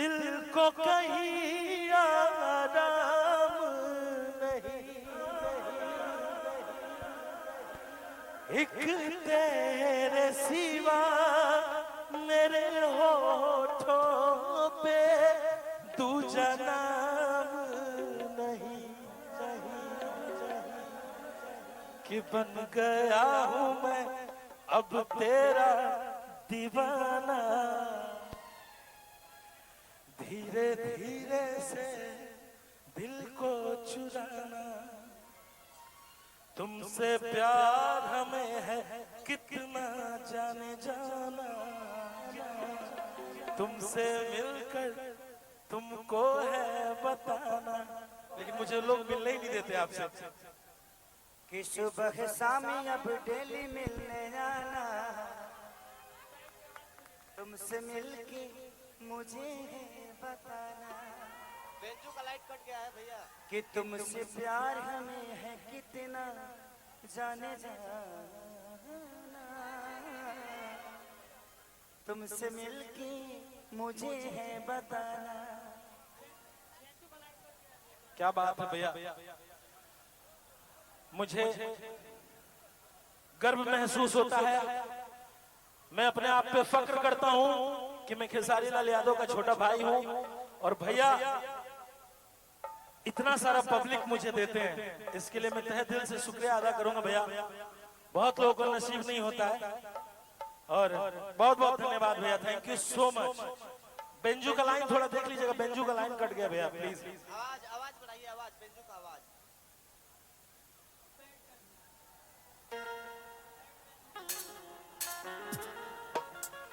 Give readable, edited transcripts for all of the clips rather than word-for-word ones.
दिल को कहीं आराम नहीं, एक तेरे सिवा मेरे होठों पे दूजा नाम नहीं, कि बन गया हूँ मैं अब तेरा दीवाना। धीरे धीरे से दिल को चुराना, तुमसे प्यार हमें है कितना जाने जाना। तुमसे मिलकर तुमको है बताना, लेकिन मुझे लोग मिलने ही नहीं देते आपसे। कि सुबह शामी अब डेली मिलने आना, तुमसे मिलके मुझे है बताना। बेंजू का लाइट कट गया है भैया। कि तुमसे प्यार हमें है कितना जाने जाना, तुमसे मिलके मुझे है बताना। क्या बात है भैया, मुझे गर्व महसूस होता है। मैं अपने आप पे फक्र करता हूं कि मैं खेसारी लाल यादव का छोटा भाई हूं। और भैया इतना सारा पब्लिक मुझे देते हैं, इसके लिए मैं तहे दिल से शुक्रिया अदा करूंगा भैया। बहुत लोगों को नसीब नहीं होता है, और बहुत बहुत धन्यवाद भैया, थैंक यू सो मच। बेंजू का लाइन थोड़ा देख लीजिएगा, बेंजू का लाइन कट गया भैया, प्लीज। आवाज बढ़ाइए, आवाज, बेंजू का आवाज।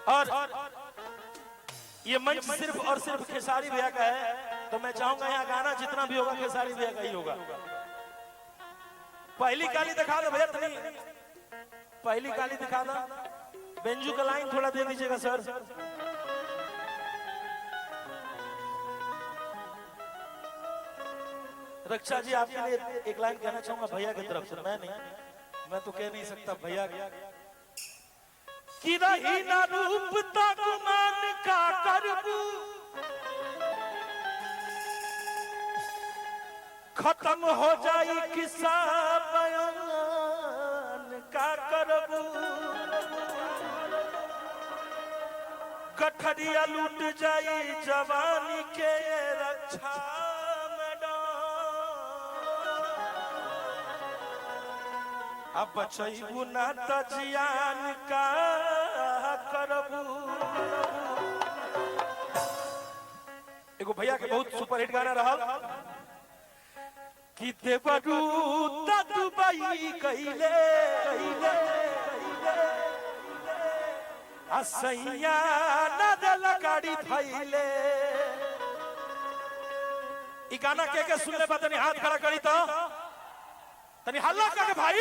और ये मंच सिर्फ और सिर्फ खेसारी भैया का है, तो मैं चाहूंगा यहाँ गाना जितना भी होगा खेसारी भैया का ही होगा। पहली काली दिखा दो भैया, पहली काली दिखा दो। बेंजू का लाइन थोड़ा दे दीजिएगा सर। रक्षा जी आपके लिए एक लाइन कहना चाहूंगा भैया की तरफ से। मैं तो कह नहीं सकता भैया कि रही ना रूप तक मान का करबू, खत्म हो जाई किस्सा बयान का करबू। गठरिया लूट जाई जवानी के रक्षा अब बचैबू ना तजियान का करबू। एगो भैया के बहुत सुपरहिट गाना रहा कि देवरू दुबई कइले असैया नदल गाड़ी थैले। ई गाना के सुनले बा तनी हाथ खड़ा करी तो तनी हल्ला करके भाई।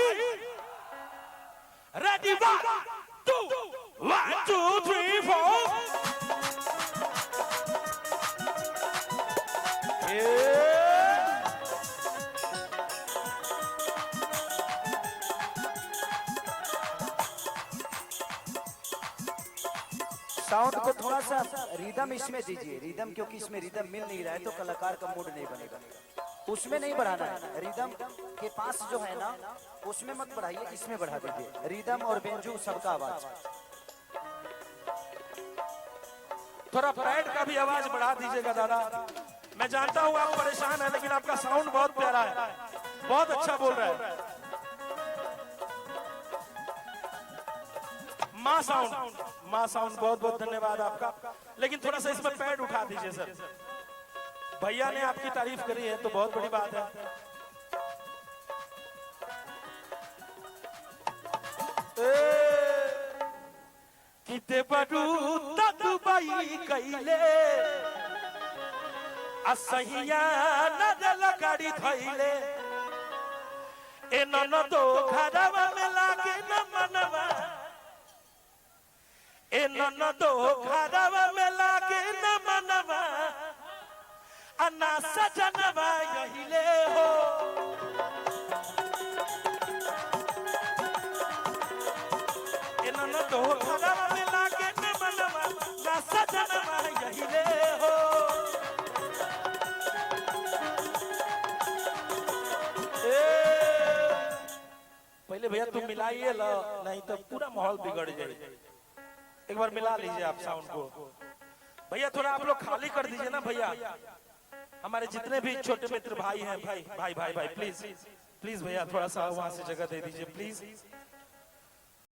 रेडी 1 2 3 4। साउंड को थोड़ा सा रिदम इसमें दीजिए, रिदम, क्योंकि इसमें रिदम मिल नहीं रहा है तो कलाकार का मूड नहीं बनेगा। उसमें नहीं बढ़ाना है, रिदम के पास जो है ना उसमें मत बढ़ाइए, इसमें बढ़ा दीजिए। रिदम और बेंजू सबका आवाज। थोड़ा पैड का भी आवाज बढ़ा दीजिएगा दादा। मैं जानता हूँ आप परेशान हैं, लेकिन आपका साउंड बहुत प्यारा है, बहुत अच्छा बोल रहा है। माँ साउंड बहुत बहुत धन्यवाद आपका, लेकिन थोड़ा सा इसमें पैड उठा दीजिए सर। भैया ने आपकी तारीफ करी है तो बहुत बड़ी बात है। किते बड़ू दुबई कइले असहिया नदल गाड़ी थैले। ए ननदो घरवा में लागे न मनवा, ए ननदो घरवा में लागे न मनवा। अन्ना सजनवा यहिले हो, ए ननदो घरवा में लागे न मनवा। ना सजनवा यहिले हो। पहले भैया तुम मिलाइए लो, नहीं तो पूरा माहौल बिगड़ जाए। एक बार मिला लीजिए आप साउंड को भैया, थोड़ा आप लोग खाली कर दीजिए ना भैया। हमारे जितने भी छोटे मित्र भाई हैं, भाई भाई भाई भाई प्लीज प्लीज भैया थोड़ा सा वहां से जगह दे दीजिए प्लीज।